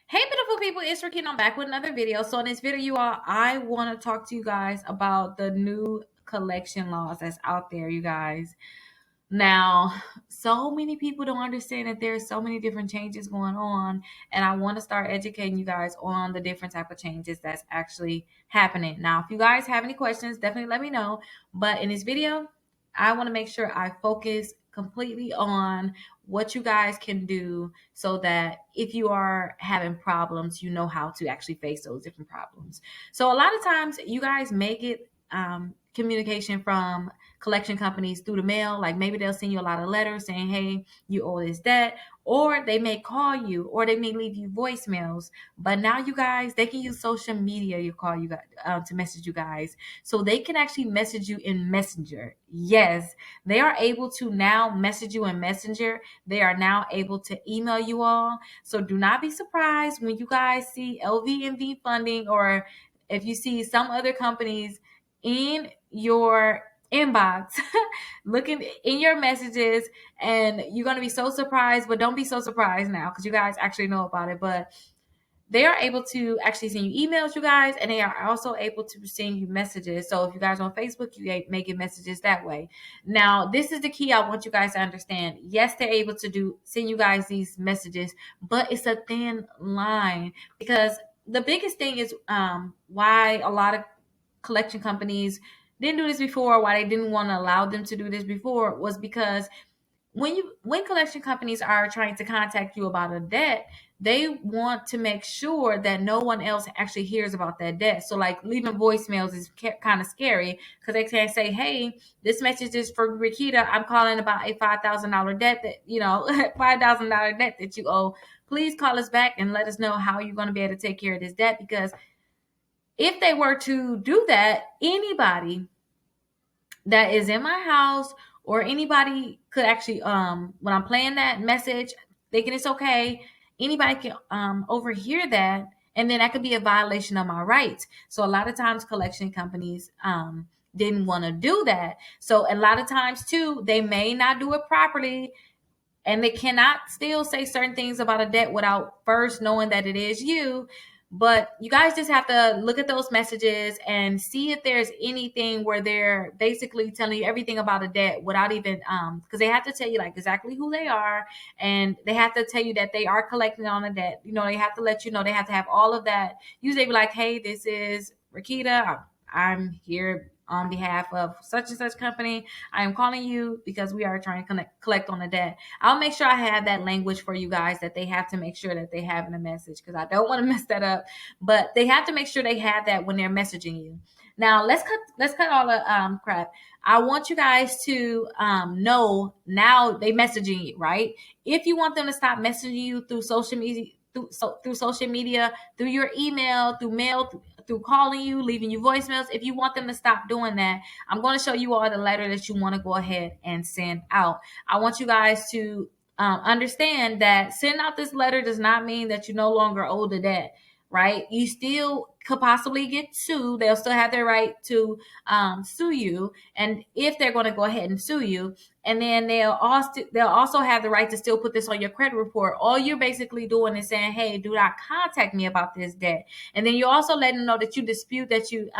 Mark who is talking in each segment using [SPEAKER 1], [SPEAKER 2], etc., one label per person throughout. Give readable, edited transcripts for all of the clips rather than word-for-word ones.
[SPEAKER 1] Hey, beautiful people, it's Rickita. I'm back with another video. So in this video, you all, I want to talk to you guys about the new collection laws that's out there, you guys. Now, so many people don't understand that there's so many different changes going on, and I want to start educating you guys on the different type of changes that's actually happening. Now, if you guys have any questions, definitely let me know. But in this video, I want to make sure I focus completely on what you guys can do so that if you are having problems, you know how to actually face those different problems. So a lot of times you guys may get communication from collection companies through the mail. Like maybe they'll send you a lot of letters saying, hey, you owe this debt, or they may call you, or they may leave you voicemails. But now you guys, they can use social media to call you guys, to message you guys. So they can actually message you in Messenger. Yes, they are able to now message you in Messenger. They are now able to email you all. So do not be surprised when you guys see LVMV funding, or if you see some other companies in your inbox looking in your messages, and you're going to be so surprised. But don't be so surprised now because you guys actually know about it. But they are able to actually send you emails, you guys, and they are also able to send you messages. So if you guys on Facebook, you may get messages that way. Now, this is the key I want you guys to understand. Yes, they're able to send you guys these messages, but it's a thin line, because the biggest thing is why a lot of collection companies didn't do this before, why they didn't want to allow them to do this before, was because when collection companies are trying to contact you about a debt, they want to make sure that no one else actually hears about that debt. So like leaving voicemails is kind of scary, because they can't say, hey, this message is for Rickita, I'm calling about a $5,000 debt that $5,000 debt that you owe. Please call us back and let us know how you're going to be able to take care of this debt. Because if they were to do that, anybody that is in my house, or anybody could actually, when I'm playing that message thinking it's okay, anybody can overhear that, and then that could be a violation of my rights. So a lot of times collection companies didn't want to do that. So a lot of times too, they may not do it properly, and they cannot still say certain things about a debt without first knowing that it is you. But you guys just have to look at those messages and see if there's anything where they're basically telling you everything about a debt without even because they have to tell you like exactly who they are, and they have to tell you that they are collecting on a debt. They have to let you know, they have to have all of that. Usually they be like, hey, this is Rickita, I'm here on behalf of such and such company. I am calling you because we are trying to collect on the debt. I'll make sure I have that language for you guys, that they have to make sure that they have in the message, because I don't want to mess that up. But they have to make sure they have that when they're messaging you. Now let's cut all the crap. I want you guys to know now they messaging you, right? If you want them to stop messaging you through social media, through social media, through your email, through mail, through calling you, leaving you voicemails, if you want them to stop doing that, I'm going to show you all the letter that you want to go ahead and send out. I want you guys to understand that sending out this letter does not mean that you no longer owe the debt, right? You still could possibly get sued. They'll still have their right to sue you, and if they're going to go ahead and sue you, and then they'll also have the right to still put this on your credit report. All you're basically doing is saying, hey, do not contact me about this debt. And then you also let them know that you dispute that you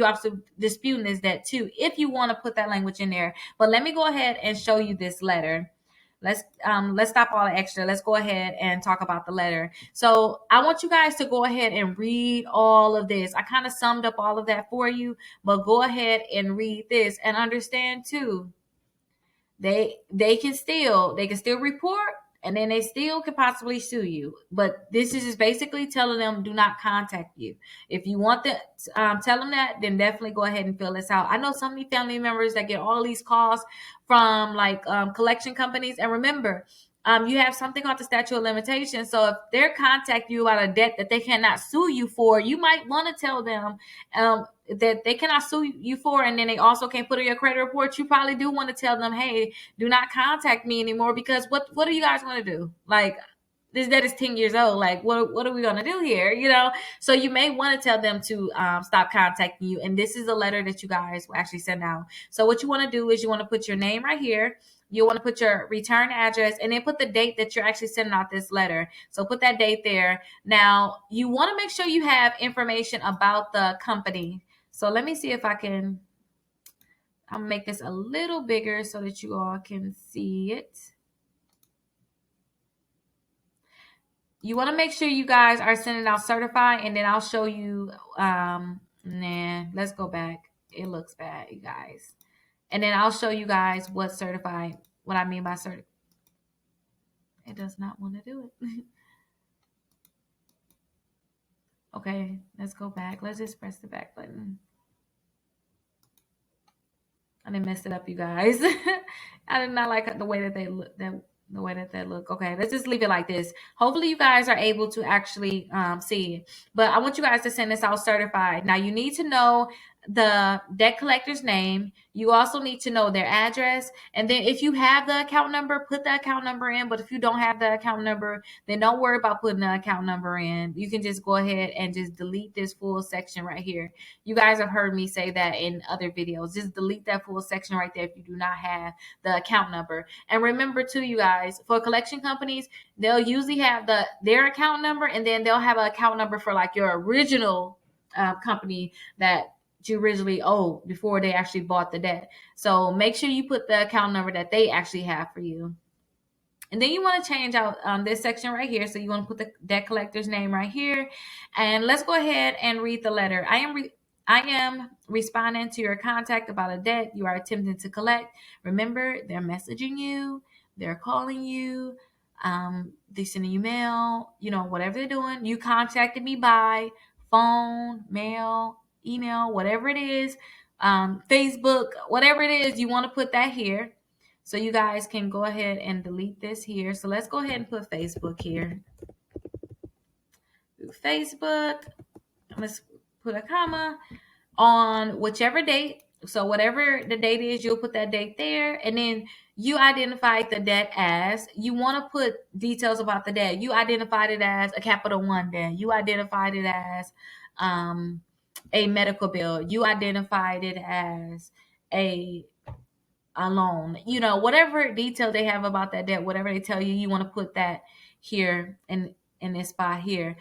[SPEAKER 1] also disputing this debt too, if you want to put that language in there. But let me go ahead and show you this letter. Let's stop all the extra. Let's go ahead and talk about the letter. So I want you guys to go ahead and read all of this. I kind of summed up all of that for you, but go ahead and read this and understand too. They can still report, and then they still could possibly sue you. But this is just basically telling them, do not contact you. If you want to tell them that, then definitely go ahead and fill this out. I know so many family members that get all these calls from like collection companies. And remember, you have something called the statute of limitations. So if they're contacting you about a debt that they cannot sue you for, you might want to tell them that they cannot sue you for, and then they also can't put in your credit report. You probably do want to tell them, hey, do not contact me anymore, because what are you guys going to do? Like, this debt is 10 years old. Like, what are we going to do here? So you may want to tell them to stop contacting you. And this is a letter that you guys will actually send out. So what you want to do is you want to put your name right here. you'll want to put your return address and then put the date that you're actually sending out this letter. So put that date there. Now, you want to make sure you have information about the company. So let me see if I can, I'll make this a little bigger so that you all can see it. You want to make sure you guys are sending out certified, and then I'll show you, let's go back. It looks bad, you guys. And then I'll show you guys what certified, what I mean by certified. It does not want to do it. Okay, let's go back. Let's just press the back button. I didn't mess it up, you guys. I did not like the way that they look. The way that they look. Okay, let's just leave it like this. Hopefully, you guys are able to actually see it. But I want you guys to send this out certified. Now, you need to know the debt collector's name. You also need to know their address. And then if you have the account number, put the account number in. But if you don't have the account number, then don't worry about putting the account number in. You can just go ahead and just delete this full section right here. You guys have heard me say that in other videos. Just delete that full section right there if you do not have the account number. And remember too, you guys, for collection companies, they'll usually have their account number, and then they'll have an account number for like your original company that you originally owed before they actually bought the debt. So make sure you put the account number that they actually have for you. And then you want to change out this section right here. So you want to put the debt collector's name right here. And let's go ahead and read the letter. I am responding to your contact about a debt you are attempting to collect. Remember, they're messaging you, they're calling you, they sending you mail, whatever they're doing. You contacted me by phone, mail, email, whatever it is, Facebook, whatever it is, you want to put that here. So you guys can go ahead and delete this here. So let's go ahead and put Facebook here. Facebook. Let's put a comma on whichever date. So whatever the date is, you'll put that date there. And then you identified the debt as, you want to put details about the debt. You identified it as a Capital One debt. You identified it as a medical bill. You identified it as a loan. Whatever detail they have about that debt, whatever they tell you, you want to put that here in this spot here.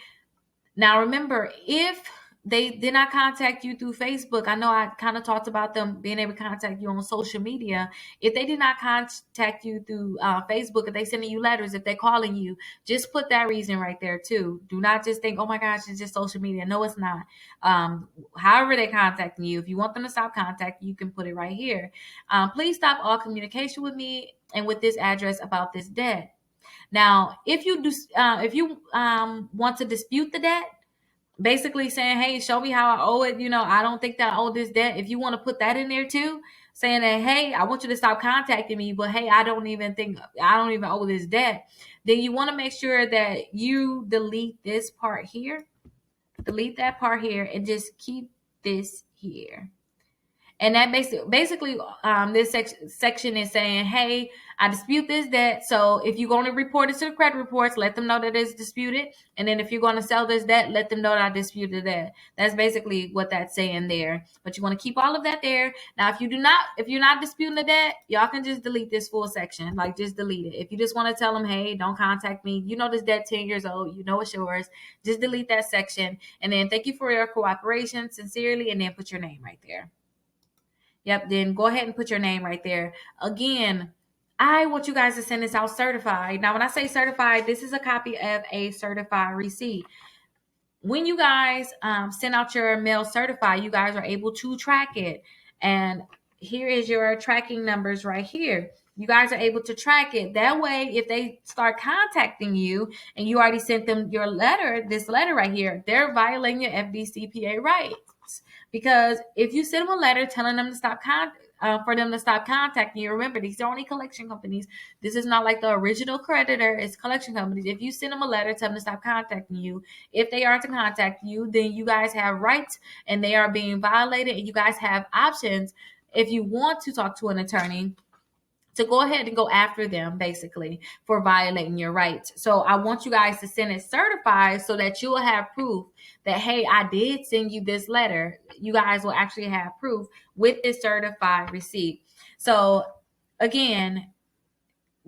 [SPEAKER 1] Now, remember, if they did not contact you through Facebook, I know I kind of talked about them being able to contact you on social media. If they did not contact you through Facebook, if they sending you letters, if they're calling you, just put that reason right there too. Do not just think, oh my gosh, it's just social media. No, it's not. However they're contacting you, if you want them to stop contacting you, can put it right here. Please stop all communication with me and with this address about this debt. Now, if you want to dispute the debt, basically saying, hey, show me how I owe it. I don't think that I owe this debt. If you want to put that in there too, saying that, hey, I want you to stop contacting me, but hey, I don't even owe this debt. Then you want to make sure that you delete this part here, delete that part here, and just keep this here. And that basically, this section is saying, hey, I dispute this debt. So if you're going to report it to the credit reports, let them know that it's disputed. And then if you're going to sell this debt, let them know that I disputed that. That's basically what that's saying there. But you want to keep all of that there. Now, if you're not disputing the debt, y'all can just delete this full section. Like, just delete it. If you just want to tell them, hey, don't contact me. This debt 10 years old. It's yours. Just delete that section. And then thank you for your cooperation, sincerely. And then put your name right there. Yep, then go ahead and put your name right there. Again, I want you guys to send this out certified. Now, when I say certified, this is a copy of a certified receipt. When you guys send out your mail certified, you guys are able to track it. And here is your tracking numbers right here. You guys are able to track it. That way, if they start contacting you and you already sent them your letter, this letter right here, they're violating your FDCPA rights. Because if you send them a letter telling them to stop for them to stop contacting you, remember, these are only collection companies. This is not like the original creditor. It's collection companies. If you send them a letter telling them to stop contacting you, if they are to contact you, then you guys have rights and they are being violated. And you guys have options if you want to talk to an attorney to go ahead and go after them, basically, for violating your rights. So I want you guys to send it certified so that you will have proof that, hey, I did send you this letter. You guys will actually have proof with this certified receipt. So again,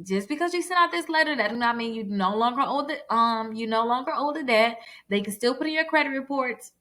[SPEAKER 1] just because you sent out this letter, that does not mean you no longer owe the debt. They can still put in your credit reports,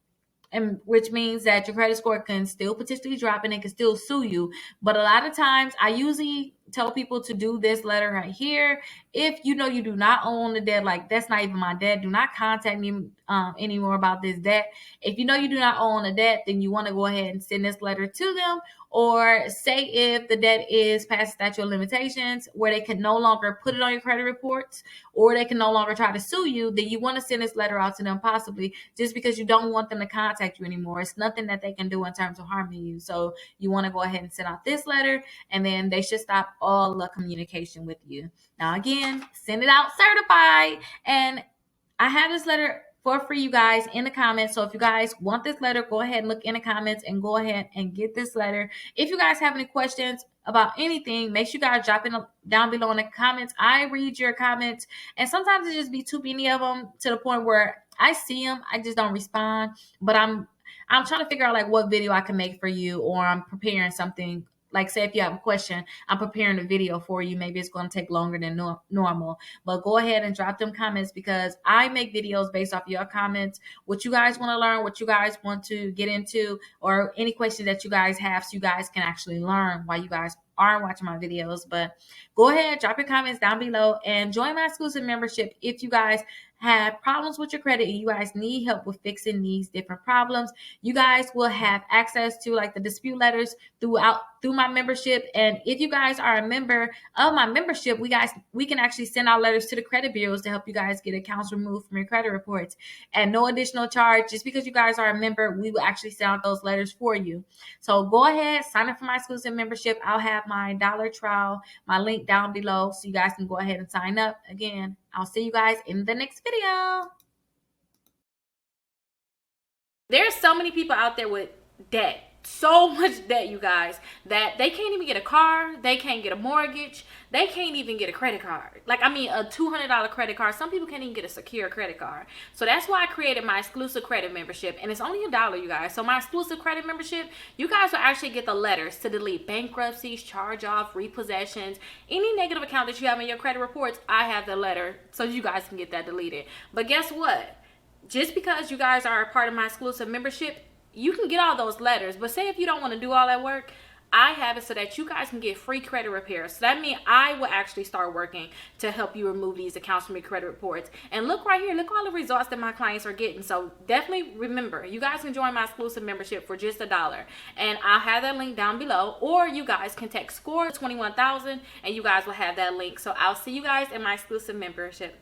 [SPEAKER 1] and which means that your credit score can still potentially drop and it can still sue you. But a lot of times, I usually tell people to do this letter right here. If you know you do not own the debt, like that's not even my debt, do not contact me anymore about this debt. If you know you do not own the debt, then you want to go ahead and send this letter to them. Or say if the debt is past statute of limitations, where they can no longer put it on your credit reports, or they can no longer try to sue you, then you want to send this letter out to them, possibly just because you don't want them to contact you anymore. It's nothing that they can do in terms of harming you. So you want to go ahead and send out this letter, and then they should stop all the communication with you. Now, again, send it out certified. And I have this letter for free, you guys, in the comments. So if you guys want this letter, go ahead and look in the comments and go ahead and get this letter. If you guys have any questions about anything, make sure you guys drop it down below in the comments. I read your comments, and sometimes it just be too many of them to the point where I see them, I just don't respond. But I'm trying to figure out like what video I can make for you, or I'm preparing something. Like, say if you have a question, I'm preparing a video for you. Maybe it's going to take longer than normal. But go ahead and drop them comments, because I make videos based off your comments, what you guys want to learn, what you guys want to get into, or any questions that you guys have, so you guys can actually learn while you guys are watching my videos. But go ahead, drop your comments down below, and join my exclusive membership if you guys have problems with your credit and you guys need help with fixing these different problems. You guys will have access to like the dispute letters through my membership. And if you guys are a member of my membership, we can actually send out letters to the credit bureaus to help you guys get accounts removed from your credit reports at no additional charge. Just because you guys are a member, we will actually send out those letters for you. So go ahead, sign up for my exclusive membership. I'll have my dollar trial, my link down below, so you guys can go ahead and sign up. Again, I'll see you guys in the next video. There's so many people out there with debt. So much debt, you guys, that they can't even get a car, they can't get a mortgage, they can't even get a credit card. Like, I mean, a $200 credit card. Some people can't even get a secure credit card. So that's why I created my exclusive credit membership, and it's only $1, you guys. So my exclusive credit membership, you guys will actually get the letters to delete bankruptcies, charge off, repossessions, any negative account that you have in your credit reports. I have the letter so you guys can get that deleted. But guess what? Just because you guys are a part of my exclusive membership, you can get all those letters. But say if you don't want to do all that work, I have it so that you guys can get free credit repairs. So that means I will actually start working to help you remove these accounts from your credit reports. And look right here, look all the results that my clients are getting. So definitely remember, you guys can join my exclusive membership for just $1. And I'll have that link down below. Or you guys can text SCORE 21,000 and you guys will have that link. So I'll see you guys in my exclusive membership.